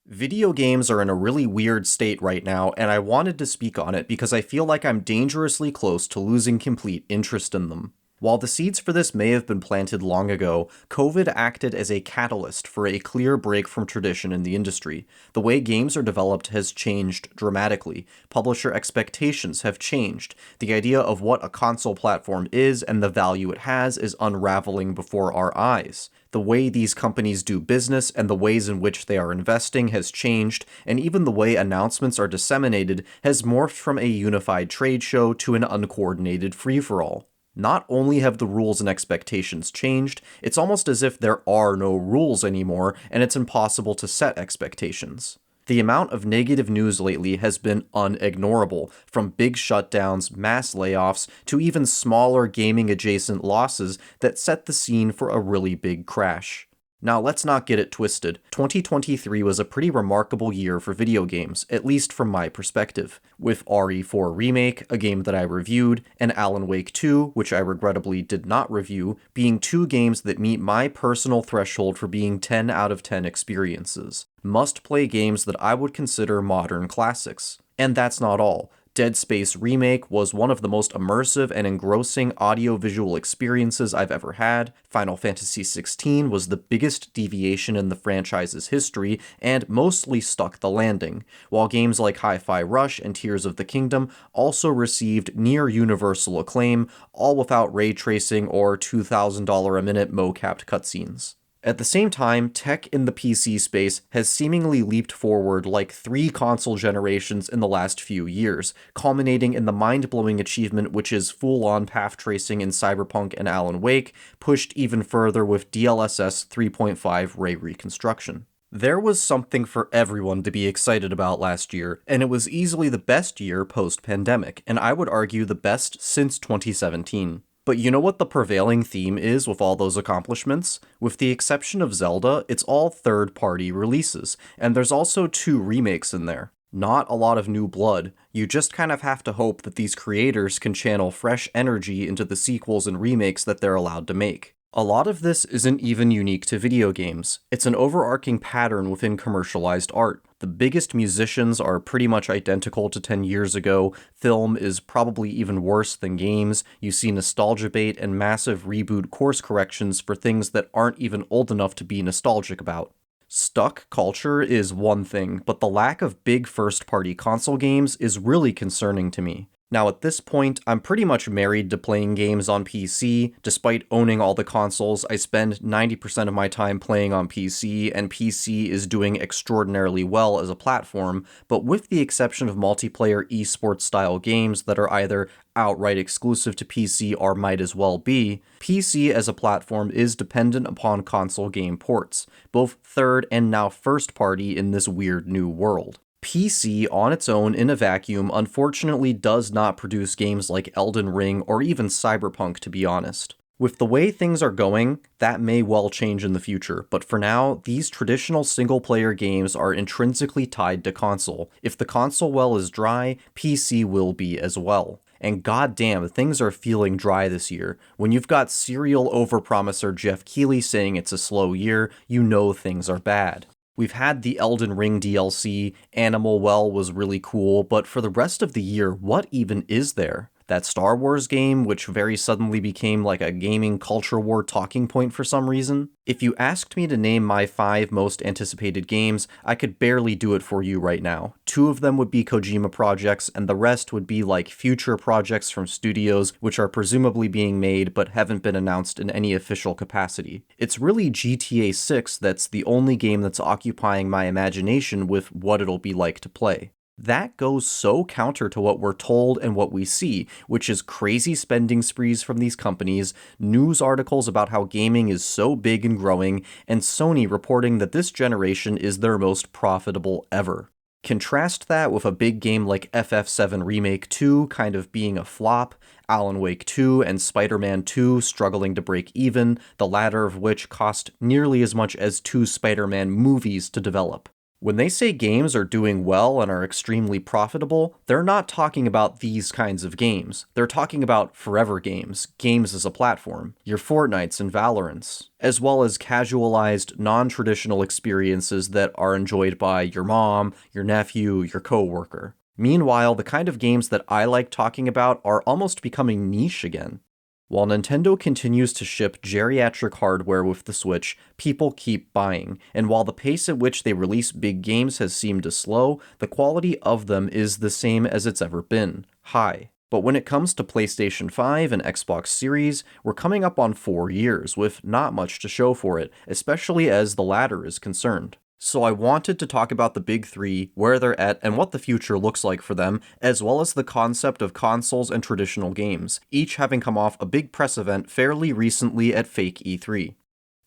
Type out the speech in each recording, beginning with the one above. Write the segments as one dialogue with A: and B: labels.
A: Video games are in a really weird state right now, and I wanted to speak on it because I feel like I'm dangerously close to losing complete interest in them. While the seeds for this may have been planted long ago, COVID acted as a catalyst for a clear break from tradition in the industry. The way games are developed has changed dramatically. Publisher expectations have changed. The idea of what a console platform is and the value it has is unraveling before our eyes. The way these companies do business and the ways in which they are investing has changed, and even the way announcements are disseminated has morphed from a unified trade show to an uncoordinated free-for-all. Not only have the rules and expectations changed, it's almost as if there are no rules anymore and it's impossible to set expectations. The amount of negative news lately has been unignorable, from big shutdowns, mass layoffs, to even smaller gaming adjacent losses that set the scene for a really big crash. Now, let's not get it twisted. 2023 was a pretty remarkable year for video games, at least from my perspective, with RE4 Remake, a game that I reviewed, and Alan Wake 2, which I regrettably did not review, being two games that meet my personal threshold for being 10 out of 10 experiences. Must-play games that I would consider modern classics. And that's not all. Dead Space Remake was one of the most immersive and engrossing audio-visual experiences I've ever had. Final Fantasy XVI was the biggest deviation in the franchise's history and mostly stuck the landing, while games like Hi-Fi Rush and Tears of the Kingdom also received near-universal acclaim, all without ray tracing or $2,000 a minute mo-capped cutscenes. At the same time, tech in the PC space has seemingly leaped forward like 3 console generations in the last few years, culminating in the mind-blowing achievement which is full-on path tracing in Cyberpunk and Alan Wake, pushed even further with DLSS 3.5 ray reconstruction. There was something for everyone to be excited about last year, and it was easily the best year post-pandemic, and I would argue the best since 2017. But you know what the prevailing theme is with all those accomplishments? With the exception of Zelda, it's all third-party releases, and there's also 2 remakes in there. Not a lot of new blood. You just kind of have to hope that these creators can channel fresh energy into the sequels and remakes that they're allowed to make. A lot of this isn't even unique to video games. It's an overarching pattern within commercialized art. The biggest musicians are pretty much identical to 10 years ago, film is probably even worse than games, you see nostalgia bait and massive reboot course corrections for things that aren't even old enough to be nostalgic about. Stuck culture is one thing, but the lack of big first-party console games is really concerning to me. Now at this point, I'm pretty much married to playing games on PC. Despite owning all the consoles, I spend 90% of my time playing on PC, and PC is doing extraordinarily well as a platform, but with the exception of multiplayer esports style games that are either outright exclusive to PC or might as well be, PC as a platform is dependent upon console game ports, both third and now first party in this weird new world. PC on its own in a vacuum unfortunately does not produce games like Elden Ring or even Cyberpunk, to be honest. With the way things are going, that may well change in the future, but for now, these traditional single-player games are intrinsically tied to console. If the console well is dry, PC will be as well. And goddamn, things are feeling dry this year. When you've got serial overpromiser Jeff Keighley saying it's a slow year, you know things are bad. We've had the Elden Ring DLC, Animal Well was really cool, but for the rest of the year, what even is there? That Star Wars game, which very suddenly became like a gaming culture war talking point for some reason? If you asked me to name my 5 most anticipated games, I could barely do it for you right now. 2 of them would be Kojima projects, and the rest would be like future projects from studios which are presumably being made but haven't been announced in any official capacity. It's really GTA 6 that's the only game that's occupying my imagination with what it'll be like to play. That goes so counter to what we're told and what we see, which is crazy spending sprees from these companies, news articles about how gaming is so big and growing, and Sony reporting that this generation is their most profitable ever. Contrast that with a big game like FF7 Remake 2 kind of being a flop, Alan Wake 2 and Spider-Man 2 struggling to break even, the latter of which cost nearly as much as 2 Spider-Man movies to develop. When they say games are doing well and are extremely profitable, they're not talking about these kinds of games. They're talking about forever games, games as a platform, your Fortnites and Valorants, as well as casualized, non-traditional experiences that are enjoyed by your mom, your nephew, your coworker. Meanwhile, the kind of games that I like talking about are almost becoming niche again. While Nintendo continues to ship geriatric hardware with the Switch, people keep buying, and while the pace at which they release big games has seemed to slow, the quality of them is the same as it's ever been, high. But when it comes to PlayStation 5 and Xbox Series, we're coming up on 4 years with not much to show for it, especially as the latter is concerned. So I wanted to talk about the big three, where they're at, and what the future looks like for them, as well as the concept of consoles and traditional games, each having come off a big press event fairly recently at fake E3.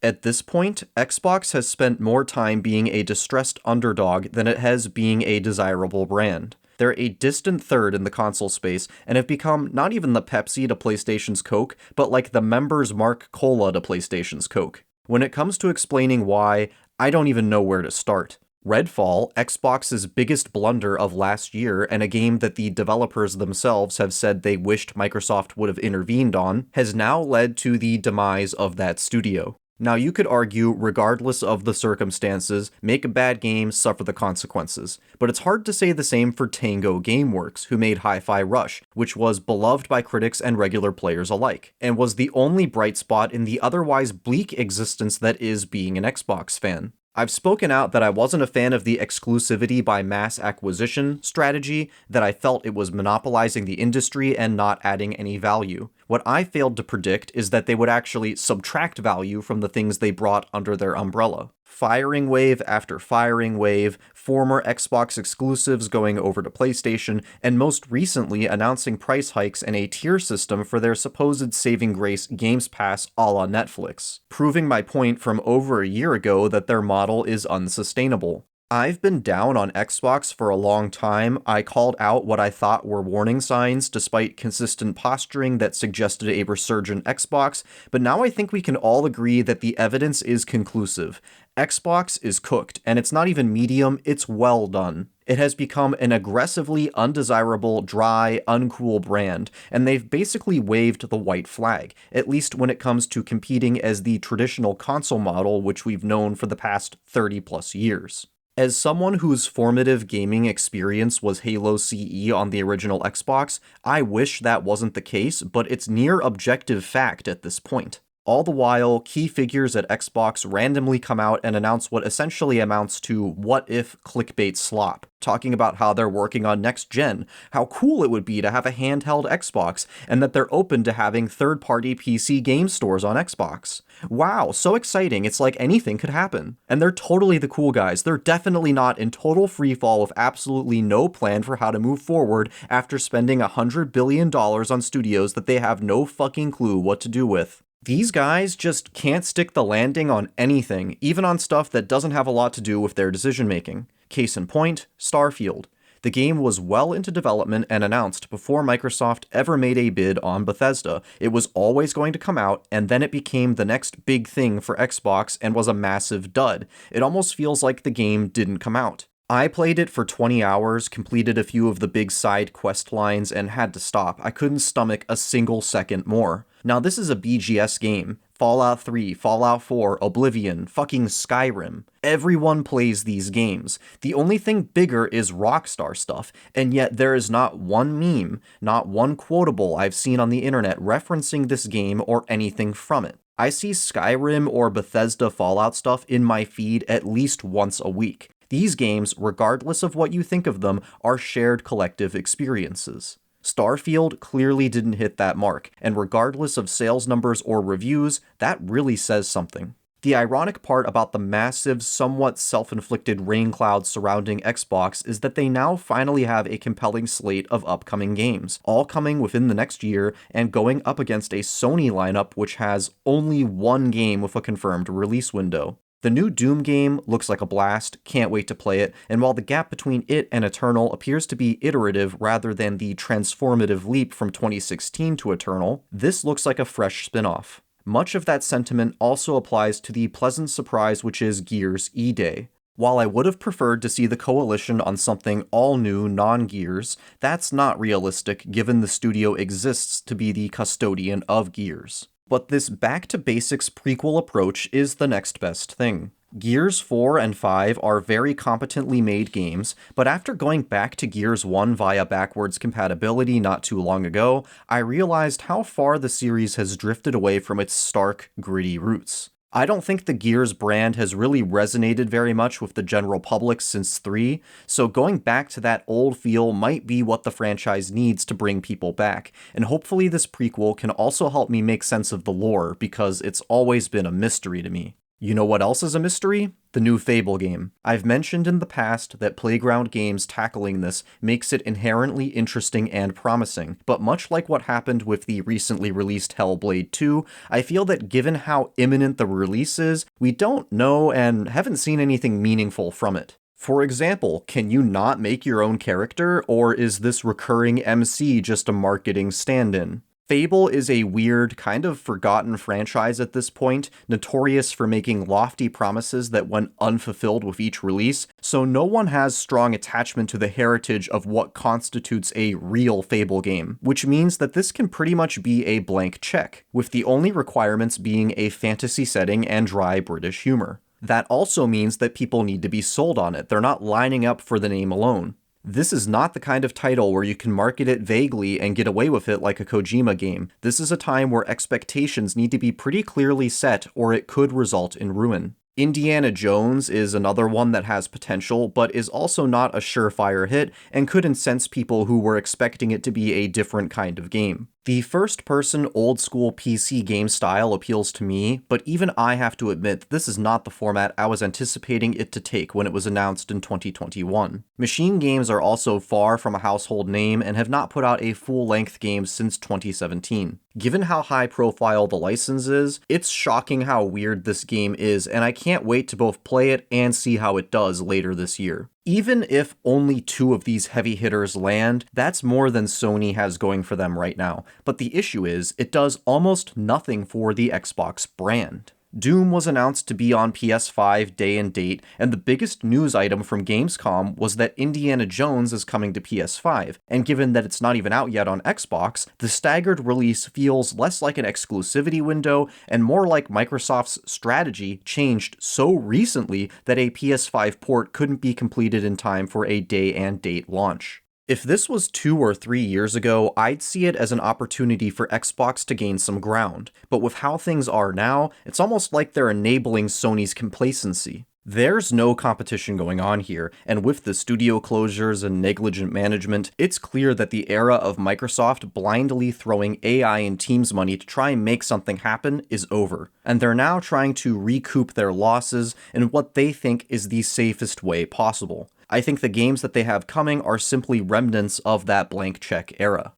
A: At this point, Xbox has spent more time being a distressed underdog than it has being a desirable brand. They're a distant third in the console space and have become not even the Pepsi to PlayStation's Coke, but like the Members Mark Cola to PlayStation's Coke. When it comes to explaining why, I don't even know where to start. Redfall, Xbox's biggest blunder of last year and a game that the developers themselves have said they wished Microsoft would have intervened on, has now led to the demise of that studio. Now you could argue, regardless of the circumstances, make a bad game, suffer the consequences. But it's hard to say the same for Tango Gameworks, who made Hi-Fi Rush, which was beloved by critics and regular players alike, and was the only bright spot in the otherwise bleak existence that is being an Xbox fan. I've spoken out that I wasn't a fan of the exclusivity by mass acquisition strategy, that I felt it was monopolizing the industry and not adding any value. What I failed to predict is that they would actually subtract value from the things they brought under their umbrella. Firing wave after firing wave, former Xbox exclusives going over to PlayStation, and most recently announcing price hikes and a tier system for their supposed saving grace Games Pass a la Netflix, proving my point from over a year ago that their model is unsustainable. I've been down on Xbox for a long time. I called out what I thought were warning signs despite consistent posturing that suggested a resurgent Xbox, but now I think we can all agree that the evidence is conclusive. Xbox is cooked, and it's not even medium, it's well done. It has become an aggressively undesirable, dry, uncool brand, and they've basically waved the white flag, at least when it comes to competing as the traditional console model which we've known for the past 30 plus years. As someone whose formative gaming experience was Halo CE on the original Xbox, I wish that wasn't the case, but it's near objective fact at this point. All the while, key figures at Xbox randomly come out and announce what essentially amounts to what-if clickbait slop, talking about how they're working on next gen, how cool it would be to have a handheld Xbox, and that they're open to having third-party PC game stores on Xbox. Wow, so exciting, it's like anything could happen. And they're totally the cool guys. They're definitely not in total freefall with absolutely no plan for how to move forward after spending $100 billion on studios that they have no fucking clue what to do with. These guys just can't stick the landing on anything, even on stuff that doesn't have a lot to do with their decision-making. Case in point, Starfield. The game was well into development and announced before Microsoft ever made a bid on Bethesda. It was always going to come out, and then it became the next big thing for Xbox and was a massive dud. It almost feels like the game didn't come out. I played it for 20 hours, completed a few of the big side quest lines, and had to stop. I couldn't stomach a single second more. Now this is a BGS game. Fallout 3, Fallout 4, Oblivion, fucking Skyrim. Everyone plays these games. The only thing bigger is Rockstar stuff, and yet there is not one meme, not one quotable I've seen on the internet referencing this game or anything from it. I see Skyrim or Bethesda Fallout stuff in my feed at least once a week. These games, regardless of what you think of them, are shared collective experiences. Starfield clearly didn't hit that mark, and regardless of sales numbers or reviews, that really says something. The ironic part about the massive, somewhat self-inflicted rain cloud surrounding Xbox is that they now finally have a compelling slate of upcoming games, all coming within the next year and going up against a Sony lineup which has only one game with a confirmed release window. The new Doom game looks like a blast, can't wait to play it, and while the gap between it and Eternal appears to be iterative rather than the transformative leap from 2016 to Eternal, this looks like a fresh spin-off. Much of that sentiment also applies to the pleasant surprise which is Gears E-Day. While I would have preferred to see the coalition on something all new, non-Gears, that's not realistic given the studio exists to be the custodian of Gears. But this back-to-basics prequel approach is the next best thing. Gears 4 and 5 are very competently made games, but after going back to Gears 1 via backwards compatibility not too long ago, I realized how far the series has drifted away from its stark, gritty roots. I don't think the Gears brand has really resonated very much with the general public since 3, so going back to that old feel might be what the franchise needs to bring people back, and hopefully this prequel can also help me make sense of the lore, because it's always been a mystery to me. You know what else is a mystery? The new Fable game. I've mentioned in the past that Playground Games tackling this makes it inherently interesting and promising, but much like what happened with the recently released Hellblade 2, I feel that given how imminent the release is, we don't know and haven't seen anything meaningful from it. For example, can you not make your own character, or is this recurring MC just a marketing stand-in? Fable is a weird, kind of forgotten franchise at this point, notorious for making lofty promises that went unfulfilled with each release, so no one has strong attachment to the heritage of what constitutes a real Fable game, which means that this can pretty much be a blank check, with the only requirements being a fantasy setting and dry British humor. That also means that people need to be sold on it, they're not lining up for the name alone. This is not the kind of title where you can market it vaguely and get away with it like a Kojima game. This is a time where expectations need to be pretty clearly set, or it could result in ruin. Indiana Jones is another one that has potential, but is also not a surefire hit, and could incense people who were expecting it to be a different kind of game. The first-person, old-school PC game style appeals to me, but even I have to admit this is not the format I was anticipating it to take when it was announced in 2021. Machine games are also far from a household name and have not put out a full-length game since 2017. Given how high-profile the license is, it's shocking how weird this game is, and I can't wait to both play it and see how it does later this year. Even if only 2 of these heavy hitters land, that's more than Sony has going for them right now. But the issue is, it does almost nothing for the Xbox brand. Doom was announced to be on PS5 day and date, and the biggest news item from Gamescom was that Indiana Jones is coming to PS5, and given that it's not even out yet on Xbox, the staggered release feels less like an exclusivity window and more like Microsoft's strategy changed so recently that a PS5 port couldn't be completed in time for a day and date launch. If this was 2 or 3 years ago, I'd see it as an opportunity for Xbox to gain some ground, but with how things are now, it's almost like they're enabling Sony's complacency. There's no competition going on here, and with the studio closures and negligent management, it's clear that the era of Microsoft blindly throwing AI and Teams money to try and make something happen is over, and they're now trying to recoup their losses in what they think is the safest way possible. I think the games that they have coming are simply remnants of that blank check era.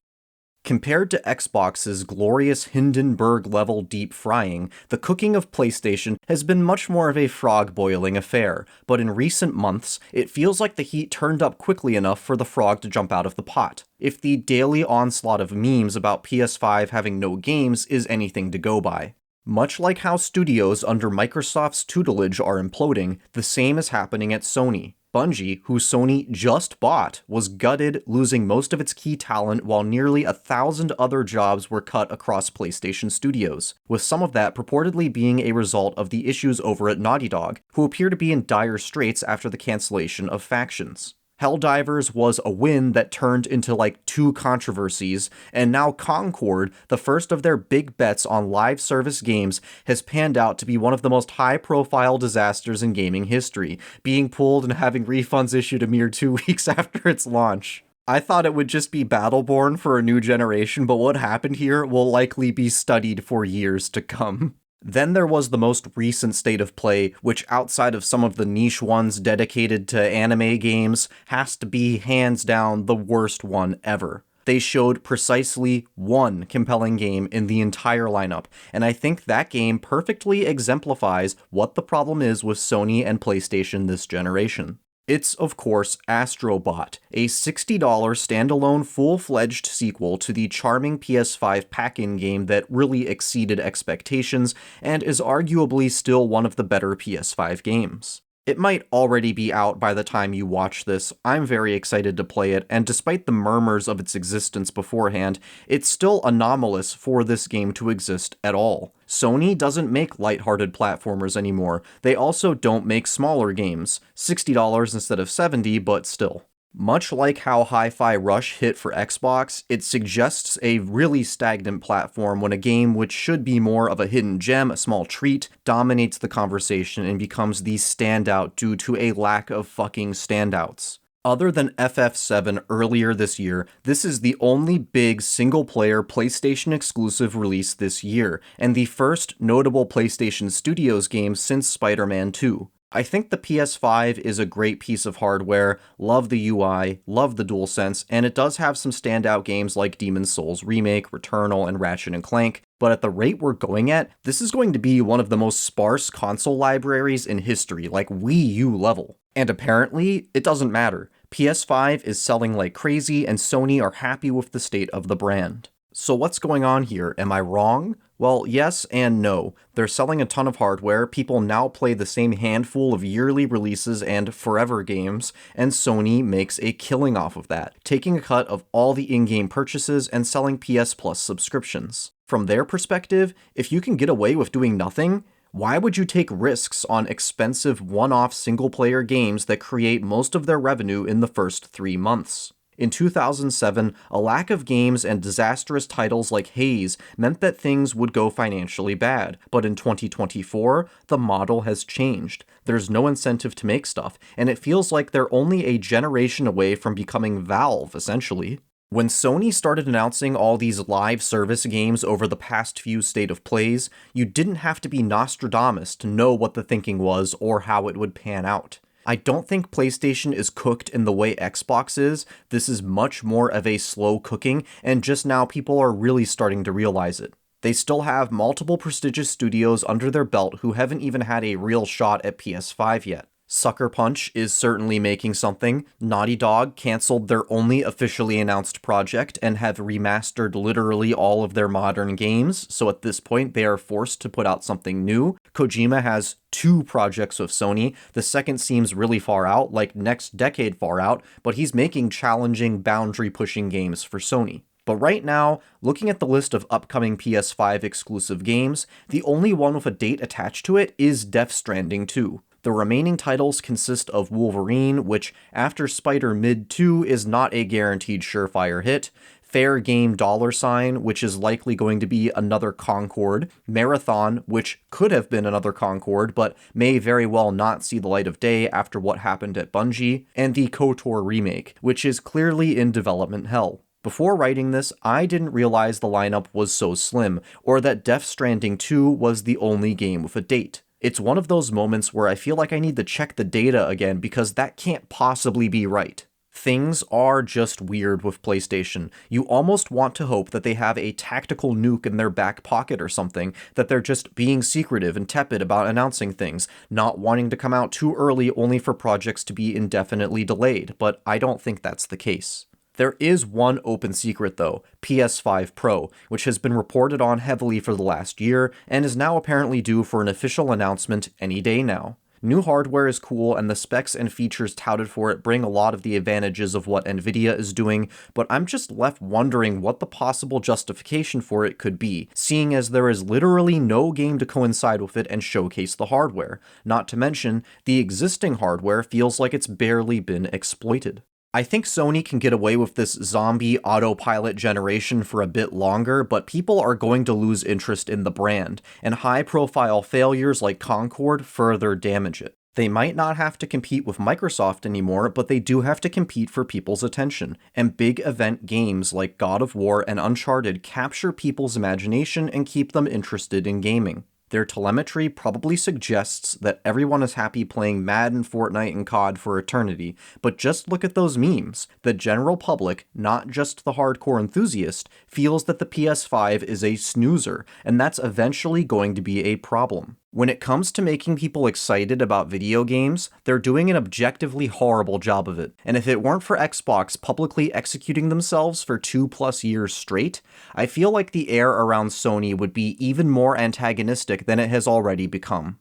A: Compared to Xbox's glorious Hindenburg-level deep frying, the cooking of PlayStation has been much more of a frog-boiling affair, but in recent months, it feels like the heat turned up quickly enough for the frog to jump out of the pot. If the daily onslaught of memes about PS5 having no games is anything to go by. Much like how studios under Microsoft's tutelage are imploding, the same is happening at Sony. Bungie, who Sony just bought, was gutted, losing most of its key talent while nearly 1,000 other jobs were cut across PlayStation Studios, with some of that purportedly being a result of the issues over at Naughty Dog, who appear to be in dire straits after the cancellation of Factions. Helldivers was a win that turned into like 2 controversies, and now Concord, the first of their big bets on live service games, has panned out to be one of the most high-profile disasters in gaming history, being pulled and having refunds issued a mere 2 weeks after its launch. I thought it would just be Battleborn for a new generation, but what happened here will likely be studied for years to come. Then there was the most recent state of play, which outside of some of the niche ones dedicated to anime games, has to be hands down the worst one ever. They showed precisely 1 compelling game in the entire lineup, and I think that game perfectly exemplifies what the problem is with Sony and PlayStation this generation. It's, of course, Astro Bot, a $60 standalone full-fledged sequel to the charming PS5 pack-in game that really exceeded expectations and is arguably still one of the better PS5 games. It might already be out by the time you watch this. I'm very excited to play it, and despite the murmurs of its existence beforehand, it's still anomalous for this game to exist at all. Sony doesn't make lighthearted platformers anymore. They also don't make smaller games. $60 instead of $70, but still. Much like how Hi-Fi Rush hit for Xbox, it suggests a really stagnant platform when a game which should be more of a hidden gem, a small treat, dominates the conversation and becomes the standout due to a lack of fucking standouts. Other than FF7 earlier this year, this is the only big single-player PlayStation exclusive release this year, and the first notable PlayStation Studios game since Spider-Man 2. I think the PS5 is a great piece of hardware, love the UI, love the DualSense, and it does have some standout games like Demon's Souls Remake, Returnal, and Ratchet & Clank, but at the rate we're going at, this is going to be one of the most sparse console libraries in history, like Wii U level. And apparently, it doesn't matter. PS5 is selling like crazy, and Sony are happy with the state of the brand. So what's going on here? Am I wrong? Well, yes and no. They're selling a ton of hardware, people now play the same handful of yearly releases and forever games, and Sony makes a killing off of that, taking a cut of all the in-game purchases and selling PS Plus subscriptions. From their perspective, if you can get away with doing nothing, why would you take risks on expensive one-off single-player games that create most of their revenue in the first 3 months? In 2007, a lack of games and disastrous titles like Haze meant that things would go financially bad, but in 2024, the model has changed. There's no incentive to make stuff, and it feels like they're only a generation away from becoming Valve, essentially. When Sony started announcing all these live service games over the past few state of plays, you didn't have to be Nostradamus to know what the thinking was or how it would pan out. I don't think PlayStation is cooked in the way Xbox is. This is much more of a slow cooking, and just now people are really starting to realize it. They still have multiple prestigious studios under their belt who haven't even had a real shot at PS5 yet. Sucker Punch is certainly making something. Naughty Dog canceled their only officially announced project and have remastered literally all of their modern games, so at this point they are forced to put out something new. Kojima has 2 projects with Sony. The second seems really far out, like next decade far out, but he's making challenging, boundary-pushing games for Sony. But right now, looking at the list of upcoming PS5 exclusive games, the only one with a date attached to it is Death Stranding 2. The remaining titles consist of Wolverine, which, after Spider-Mid 2, is not a guaranteed surefire hit, Fair Game $, which is likely going to be another Concord, Marathon, which could have been another Concord, but may very well not see the light of day after what happened at Bungie, and the KOTOR remake, which is clearly in development hell. Before writing this, I didn't realize the lineup was so slim, or that Death Stranding 2 was the only game with a date. It's one of those moments where I feel like I need to check the data again because that can't possibly be right. Things are just weird with PlayStation. You almost want to hope that they have a tactical nuke in their back pocket or something, that they're just being secretive and tepid about announcing things, not wanting to come out too early only for projects to be indefinitely delayed, but I don't think that's the case. There is one open secret though, PS5 Pro, which has been reported on heavily for the last year, and is now apparently due for an official announcement any day now. New hardware is cool, and the specs and features touted for it bring a lot of the advantages of what Nvidia is doing, but I'm just left wondering what the possible justification for it could be, seeing as there is literally no game to coincide with it and showcase the hardware. Not to mention, the existing hardware feels like it's barely been exploited. I think Sony can get away with this zombie autopilot generation for a bit longer, but people are going to lose interest in the brand, and high-profile failures like Concord further damage it. They might not have to compete with Microsoft anymore, but they do have to compete for people's attention, and big event games like God of War and Uncharted capture people's imagination and keep them interested in gaming. Their telemetry probably suggests that everyone is happy playing Madden, Fortnite, and COD for eternity, but just look at those memes. The general public, not just the hardcore enthusiast, feels that the PS5 is a snoozer, and that's eventually going to be a problem. When it comes to making people excited about video games, they're doing an objectively horrible job of it, and if it weren't for Xbox publicly executing themselves for 2+ years straight, I feel like the air around Sony would be even more antagonistic than it has already become.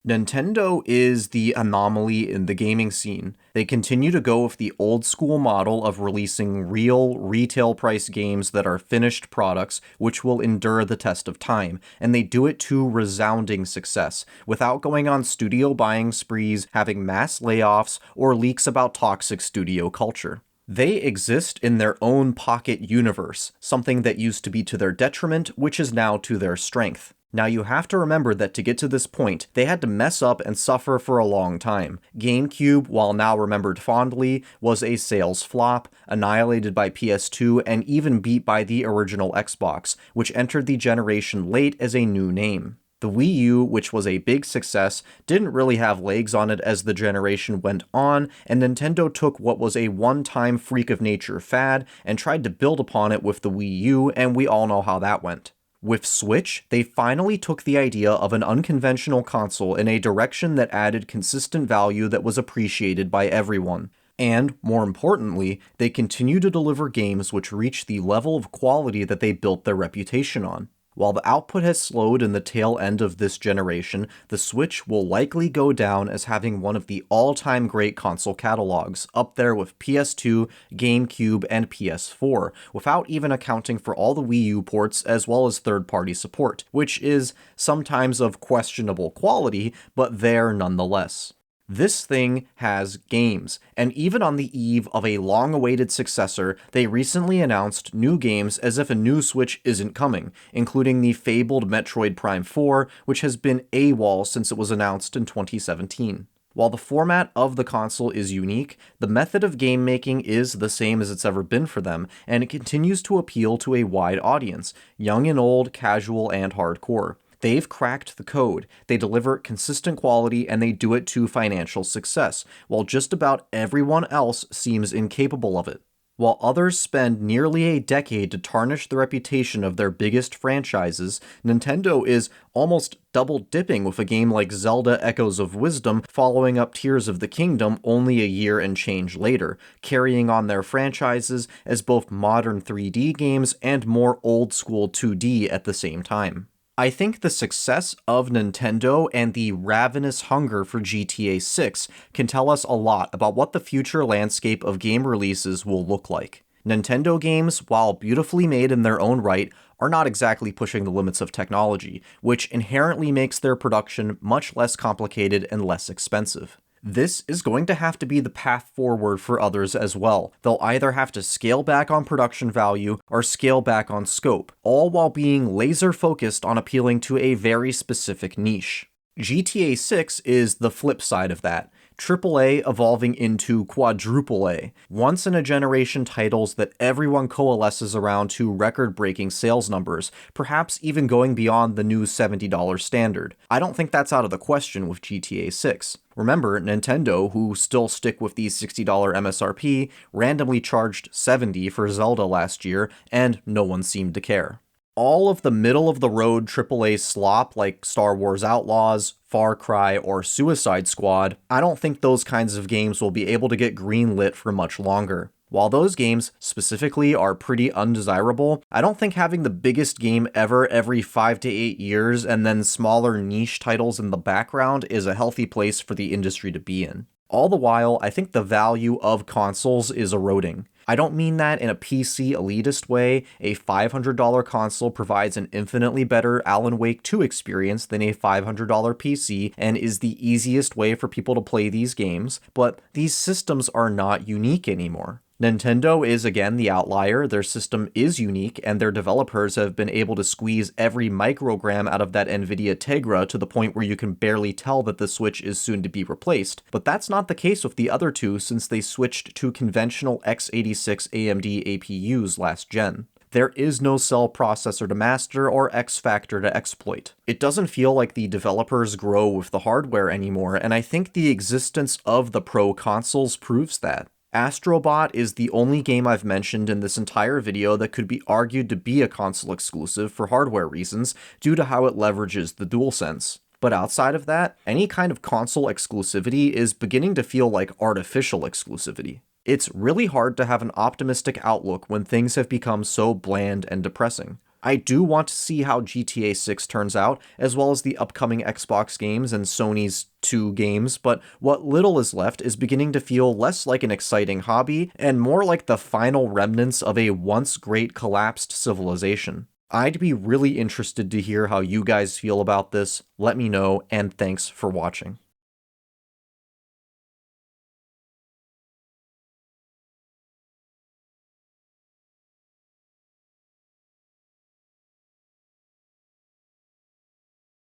A: Nintendo is the anomaly in the gaming scene. They continue to go with the old school model of releasing real, retail price games that are finished products which will endure the test of time, and they do it to resounding success, without going on studio buying sprees, having mass layoffs, or leaks about toxic studio culture. They exist in their own pocket universe, something that used to be to their detriment, which is now to their strength. Now you have to remember that to get to this point, they had to mess up and suffer for a long time. GameCube, while now remembered fondly, was a sales flop, annihilated by PS2, and even beat by the original Xbox, which entered the generation late as a new name. The Wii U, which was a big success, didn't really have legs on it as the generation went on, and Nintendo took what was a one-time freak of nature fad and tried to build upon it with the Wii U, and we all know how that went. With Switch, they finally took the idea of an unconventional console in a direction that added consistent value that was appreciated by everyone. And, more importantly, they continue to deliver games which reach the level of quality that they built their reputation on. While the output has slowed in the tail end of this generation, the Switch will likely go down as having one of the all-time great console catalogs, up there with PS2, GameCube, and PS4, without even accounting for all the Wii U ports as well as third-party support, which is sometimes of questionable quality, but there nonetheless. This thing has games, and even on the eve of a long-awaited successor, they recently announced new games as if a new Switch isn't coming, including the fabled Metroid Prime 4, which has been AWOL since it was announced in 2017. While the format of the console is unique, the method of game making is the same as it's ever been for them, and it continues to appeal to a wide audience, young and old, casual and hardcore. They've cracked the code, they deliver consistent quality, and they do it to financial success, while just about everyone else seems incapable of it. While others spend nearly a decade to tarnish the reputation of their biggest franchises, Nintendo is almost double-dipping with a game like Zelda Echoes of Wisdom following up Tears of the Kingdom only a year and change later, carrying on their franchises as both modern 3D games and more old-school 2D at the same time. I think the success of Nintendo and the ravenous hunger for GTA 6 can tell us a lot about what the future landscape of game releases will look like. Nintendo games, while beautifully made in their own right, are not exactly pushing the limits of technology, which inherently makes their production much less complicated and less expensive. This is going to have to be the path forward for others as well. They'll either have to scale back on production value or scale back on scope, all while being laser focused on appealing to a very specific niche. GTA 6 is the flip side of that. AAA evolving into quadruple A, once-in-a-generation titles that everyone coalesces around to record-breaking sales numbers, perhaps even going beyond the new $70 standard. I don't think that's out of the question with GTA 6. Remember, Nintendo, who still stick with the $60 MSRP, randomly charged $70 for Zelda last year, and no one seemed to care. All of the middle-of-the-road AAA slop like Star Wars Outlaws, Far Cry, or Suicide Squad, I don't think those kinds of games will be able to get greenlit for much longer. While those games specifically are pretty undesirable, I don't think having the biggest game ever every 5 to 8 years and then smaller niche titles in the background is a healthy place for the industry to be in. All the while, I think the value of consoles is eroding. I don't mean that in a PC elitist way. A $500 console provides an infinitely better Alan Wake 2 experience than a $500 PC and is the easiest way for people to play these games, but these systems are not unique anymore. Nintendo is again the outlier, their system is unique, and their developers have been able to squeeze every microgram out of that NVIDIA Tegra to the point where you can barely tell that the Switch is soon to be replaced. But that's not the case with the other two since they switched to conventional x86 AMD APUs last gen. There is no cell processor to master or X factor to exploit. It doesn't feel like the developers grow with the hardware anymore, and I think the existence of the Pro consoles proves that. Astrobot is the only game I've mentioned in this entire video that could be argued to be a console exclusive for hardware reasons due to how it leverages the DualSense. But outside of that, any kind of console exclusivity is beginning to feel like artificial exclusivity. It's really hard to have an optimistic outlook when things have become so bland and depressing. I do want to see how GTA 6 turns out, as well as the upcoming Xbox games and Sony's 2 games, but what little is left is beginning to feel less like an exciting hobby and more like the final remnants of a once great collapsed civilization. I'd be really interested to hear how you guys feel about this. Let me know, and thanks for watching.